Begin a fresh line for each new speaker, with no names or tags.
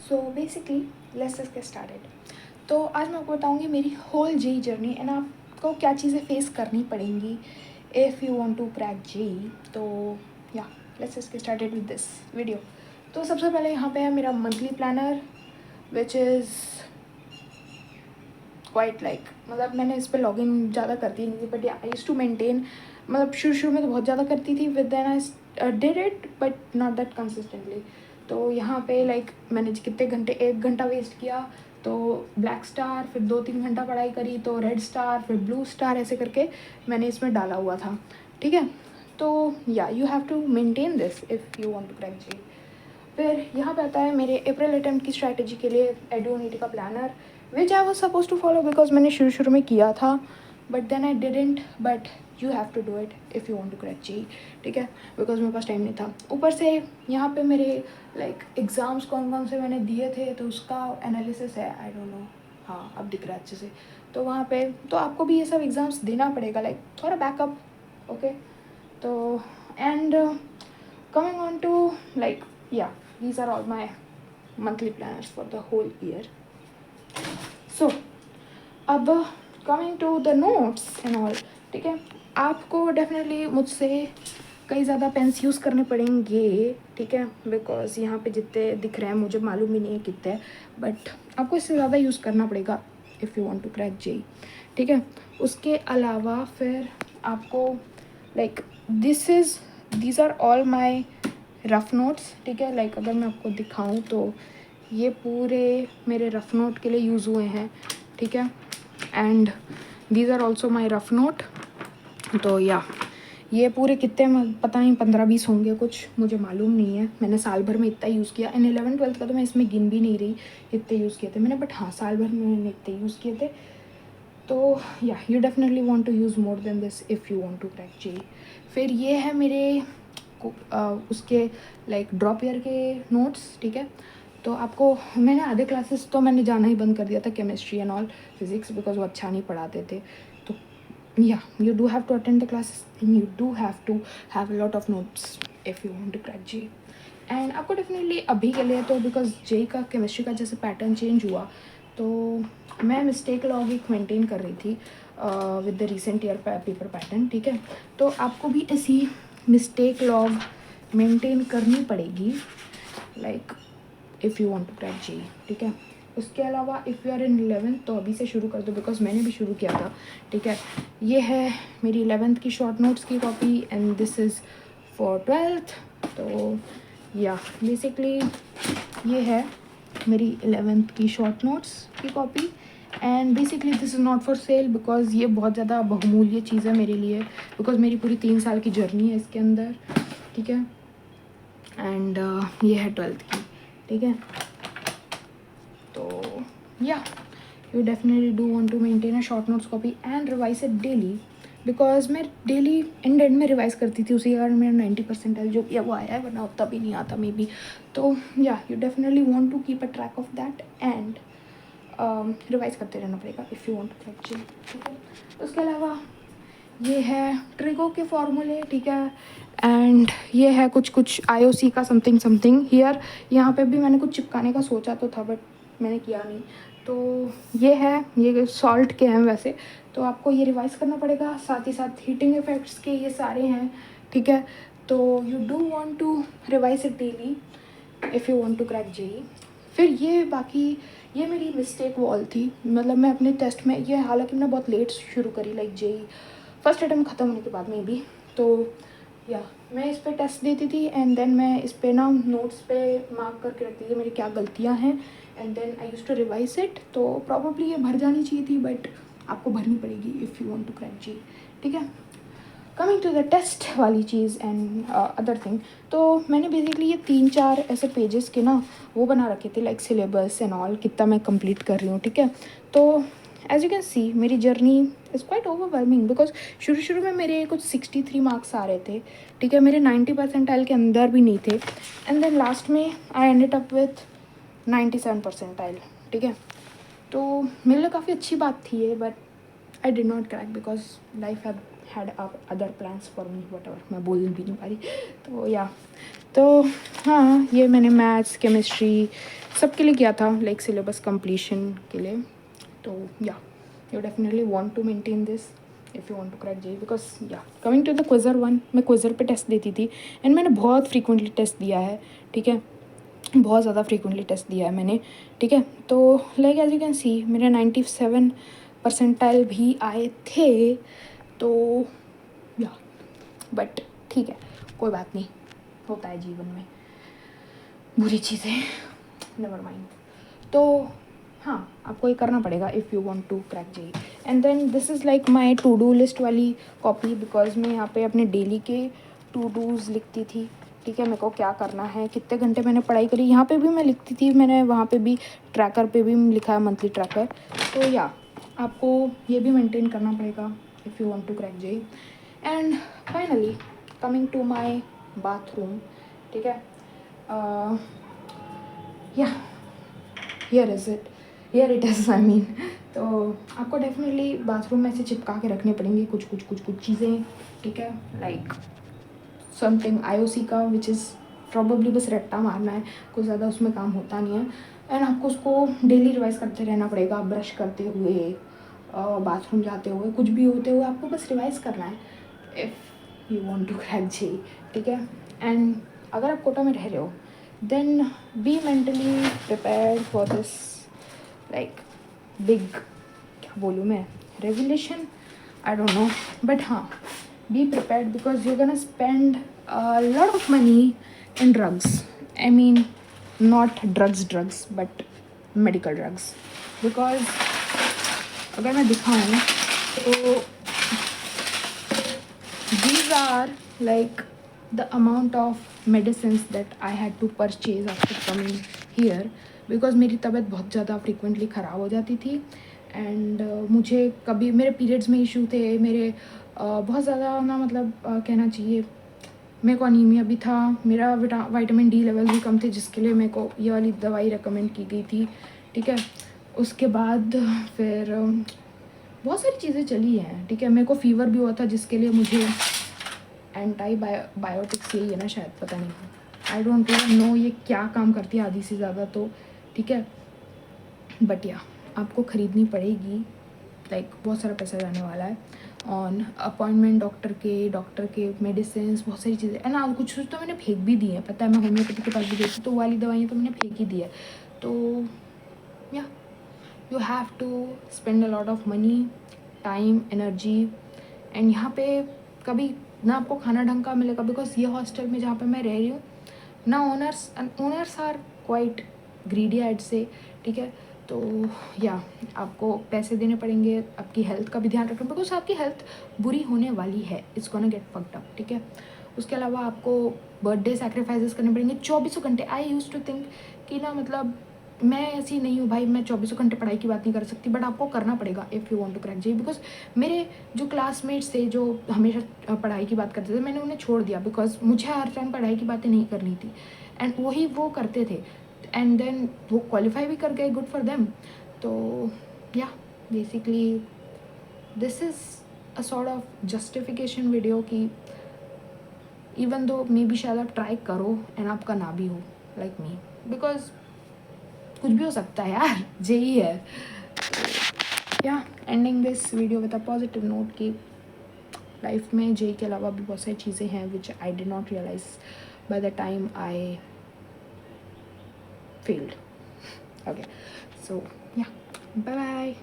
So basically let's just get started. तो आज मैं आपको बताऊंगी मेरी होल जेई जर्नी एंड आपको क्या चीज़ें फेस करनी पड़ेंगी if you want to crack JEE. तो या let's just get started with this video. तो सबसे पहले यहाँ पे है मेरा monthly planner which is quite like, मतलब मैंने इस पर लॉग इन ज़्यादा करती नहीं थी but I use to maintain, मतलब शुरू में तो बहुत ज़्यादा करती थी with then I did it but not that consistently. तो यहाँ पे लाइक मैंने कितने घंटे, 1 घंटा वेस्ट किया तो ब्लैक स्टार, फिर 2-3 घंटा पढ़ाई करी तो रेड स्टार, फिर ब्लू स्टार, ऐसे करके मैंने इसमें डाला हुआ था। ठीक है, तो या you have to maintain this if you want to crack JEE. फिर यहाँ पे आता है मेरे अप्रैल अटेम्प्ट की स्ट्रैटेजी के लिए एडुनिटी का planner which I was suppose to follow because मैंने शुरू में किया था but then I didn't, but you have to do it if you want to crack JEE. ठीक है, बिकॉज मेरे पास टाइम नहीं था। ऊपर से यहाँ पे मेरे लाइक एग्ज़ाम्स कौन से मैंने दिए थे तो उसका एनालिसिस है, आई डोंट नो, हाँ अब दिख रहा है अच्छे से। तो वहाँ पे तो आपको भी ये सब एग्ज़ाम्स देना पड़ेगा, लाइक थोड़ा बैकअप। ओके, तो and coming on to like या these are all my monthly planners for the whole year. So अब coming to the notes and all. ठीक है, आपको डेफिनेटली मुझसे कई ज़्यादा पेन्स यूज़ करने पड़ेंगे। ठीक है, बिकॉज यहाँ पे जितने दिख रहे हैं मुझे मालूम ही नहीं है कितने, बट आपको इससे ज़्यादा यूज़ करना पड़ेगा if you want to crack JEE. ठीक है, उसके अलावा फिर आपको like these are all my rough notes. ठीक है, लाइक अगर मैं आपको दिखाऊं तो ये पूरे मेरे रफ़ नोट के लिए यूज़ हुए हैं। ठीक है, and these are also my rough note. तो या ये पूरे कितने पता नहीं 15-20 होंगे, कुछ मुझे मालूम नहीं है। मैंने साल भर में इतना यूज़ किया एंड 11th-12th का तो मैं इसमें गिन भी नहीं रही इतने यूज़ किए थे मैंने, बट हाँ साल भर में मैंने इतने यूज़ किए थे। तो या you definitely want to use more than this if you want to crack JEE. फिर ये है मेरे उसके लाइक ड्रॉप ईयर के नोट्स। ठीक है, तो आपको मैंने आधे क्लासेस तो मैंने जाना ही बंद कर दिया था, chemistry and all physics, because वो अच्छा नहीं पढ़ाते थे। तो या you do have to attend the classes and you do have to have a lot of notes if you want to crack JEE. And आपको डेफिनेटली अभी के लिए तो बिकॉज जेई का केमिस्ट्री का जैसे पैटर्न चेंज हुआ तो मैं मिस्टेक लॉग एक मेंटेन कर रही थी with the recent year paper pattern. ठीक है, तो आपको भी ऐसी मिस्टेक लॉग मेंटेन करनी पड़ेगी like if you want to crack JEE. ठीक है, उसके अलावा if you are in 11th तो अभी से शुरू कर दो बिकॉज मैंने भी शुरू किया था। ठीक है, ये है मेरी 11th की शॉर्ट नोट्स की copy and this is for 12th। तो या बेसिकली ये है मेरी 11th की शॉर्ट नोट्स की copy and basically this is not for sale because ये बहुत ज़्यादा बहुमूल्य चीज़ है मेरे लिए, बिकॉज मेरी पूरी 3 साल की जर्नी है इसके अंदर। ठीक है, एंड ये है 12th की। ठीक है, तो या you definitely do want to maintain a short notes copy and revise it daily because मैं डेली एंड में रिवाइज करती थी, उसी कारण मेरा 90% जो कि वो आया है, वरना उतना भी नहीं आता मे बी। तो या you definitely want to keep a track of that and revise करते रहना पड़ेगा if you want to crack JEE. ठीक है, उसके अलावा ये है ट्रिगो के फॉर्मूले। ठीक है, एंड ये है कुछ आईओसी का समथिंग हियर। यहाँ पे भी मैंने कुछ चिपकाने का सोचा तो था बट मैंने किया नहीं। तो ये है, ये सॉल्ट के हैं वैसे, तो आपको ये रिवाइज करना पड़ेगा। साथ ही साथ हीटिंग इफेक्ट्स के ये सारे हैं। ठीक है, तो you do want to revise it daily if you want to crack JEE. फिर ये बाकी ये मेरी मिस्टेक वॉल थी, मतलब मैं अपने टेस्ट में ये, हालांकि मैंने बहुत लेट शुरू करी लाइक जेई फर्स्ट अटेम्प्ट ख़त्म होने के बाद में भी। तो या मैं इस पर टेस्ट देती थी एंड देन मैं इस पर ना नोट्स पे मार्क करके रखती थी मेरी क्या गलतियाँ हैं and then I use to revise it. तो प्रॉब्ली ये भर जानी चाहिए थी बट आपको भरनी पड़ेगी if you want to crack JEE. ठीक है, कमिंग टू द टेस्ट वाली चीज़ एंड अदर थिंग, तो मैंने बेसिकली ये 3-4 ऐसे पेजेस के ना वो बना रखे थे लाइक सिलेबस एंड ऑल, कितना मैं कंप्लीट कर रही हूँ। ठीक है, तो एज यू कैन सी मेरी journey is quite overwhelming because शुरू में मेरे कुछ 63 मार्क्स आ रहे थे। ठीक है, मेरे 90% के अंदर भी नहीं थे एंड देन लास्ट में आई एंडेड अप विथ 97%। ठीक है, तो मेरे लिए काफ़ी अच्छी बात थी ये, but I did not crack because life had other plans for me, what ever, मैं बोल भी नहीं पा रही। तो या तो हाँ, ये मैंने मैथ्स, केमिस्ट्री सब के लिए किया था, लाइक सिलेबस कंप्लीशन के लिए। तो या you definitely want to maintain this if you want to crack JEE, because yeah coming to the Quizrr one, मैं क्विज़र पे टेस्ट देती थी एंड मैंने बहुत फ्रीक्वेंटली टेस्ट दिया है, ठीक है, बहुत ज़्यादा फ्रीक्वेंटली टेस्ट दिया है मैंने, ठीक है। तो like as you can see मेरे 97 परसेंटाइल भी आए थे। तो या बट ठीक है, कोई बात नहीं, होता है जीवन में बुरी चीज़ें, नेवर माइंड। तो हाँ, आपको ये करना पड़ेगा if you want to crack JEE. And then this is like my to do list वाली कॉपी, बिकॉज मैं यहाँ पे अपने डेली के टू डूज़ लिखती थी, ठीक है, मेरे को क्या करना है, कितने घंटे मैंने पढ़ाई करी, यहाँ पे भी मैं लिखती थी, मैंने वहाँ पे भी ट्रैकर पे भी लिखा है, मंथली ट्रैकर। तो या आपको ये भी मेंटेन करना पड़ेगा if you want to crack JEE. And finally coming to my bathroom, ठीक है, या here it is I mean. तो आपको डेफिनेटली बाथरूम में से चिपका के रखने पड़ेंगे कुछ चीज़ें, ठीक है, लाइक समथिंग आईओसी का विच इज़ प्रॉबली बस रट्टा मारना है, कुछ ज़्यादा उसमें काम होता नहीं है। एंड आपको उसको डेली रिवाइज करते रहना पड़ेगा, ब्रश करते हुए, बाथरूम जाते हुए, कुछ भी होते हुए आपको बस रिवाइज करना है if you want to crack JEE, ठीक है। एंड अगर आप कोटा में रह रहे हो then be mentally prepared for this like big, क्या बोलूँ मैं, revolution, I don't know, but हाँ, be prepared because you gonna spend lot of money in drugs, I mean not drugs but medical drugs, because अगर मैं दिखाऊँ तो these are like the amount of medicines that I had to purchase after coming here, because मेरी तबीयत बहुत ज़्यादा frequently ख़राब हो जाती थी। एंड मुझे कभी मेरे पीरियड्स में इशू थे, मेरे बहुत ज़्यादा ना, मतलब कहना चाहिए मेरे को अनीमिया भी था, मेरा विटामिन डी लेवल भी कम थे, जिसके लिए मेरे को ये वाली दवाई रिकमेंड की गई थी, ठीक है। उसके बाद फिर बहुत सारी चीज़ें चली हैं, ठीक है, मेरे को फ़ीवर भी हुआ था, जिसके लिए मुझे बायोटिक्स यही है ना शायद, पता नहीं, आई डोंट नो ये क्या काम करती है आधी से ज़्यादा, तो ठीक है, बट या आपको ख़रीदनी पड़ेगी, लाइक बहुत सारा पैसा जाने वाला है ऑन अपॉइंटमेंट, डॉक्टर के मेडिसिन, बहुत सारी चीज़ें। एंड ना कुछ तो मैंने फेंक भी दी है, पता है, मैं होम्योपैथी के पास भी गई थी, तो वाली दवाइयाँ तो मैंने फेंक ही दी है। तो या you have to spend a lot of money, time, energy. And यहाँ पे कभी ना आपको खाना ढंग का मिलेगा, बिकॉज ये हॉस्टल में जहाँ पे मैं रह रही हूँ ना, owners are quite greedy I'd say, ठीक है। तो या आपको पैसे देने पड़ेंगे, आपकी हेल्थ का भी ध्यान रखना, बिकॉज आपकी हेल्थ बुरी होने वाली है, it's gonna get fucked up, ठीक है। उसके अलावा आपको बर्थडे सैक्रिफाइसेस करने पड़ेंगे 24 घंटे। आई यूज़ टू थिंक कि ना, मतलब मैं ऐसी नहीं हूँ भाई, मैं 24 घंटे पढ़ाई की बात नहीं कर सकती, बट आपको करना पड़ेगा if you want to crack JEE. Because मेरे जो क्लासमेट्स थे जो हमेशा पढ़ाई की बात करते थे, मैंने उन्हें छोड़ दिया, बिकॉज मुझे हर टाइम पढ़ाई की बातें नहीं करनी थी, एंड वही वो करते थे, एंड देन वो क्वालिफाई भी कर गए, गुड फॉर देम। तो या basically this is a sort of justification video कि इवन दो मे बी शायद आप ट्राई करो एंड आपका ना भी हो, लाइक मी, बिकॉज कुछ भी हो सकता है यार, जेईई है। Yeah ending this video with a positive note कि लाइफ में जेईई के अलावा भी बहुत सारी चीज़ें हैं which I did not realise by the time I failed. Okay, so yeah bye bye.